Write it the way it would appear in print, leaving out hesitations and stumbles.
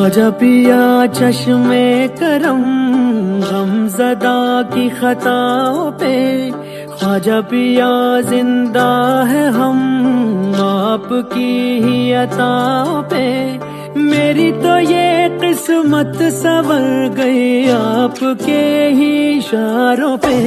ख्वाजा पिया चश्मे करम गमज़दा की खताओं पे, ख्वाजा पिया जिंदा है हम आपकी ही अताओं पे। मेरी तो ये किस्मत संवर गई आपके ही इशारों पे।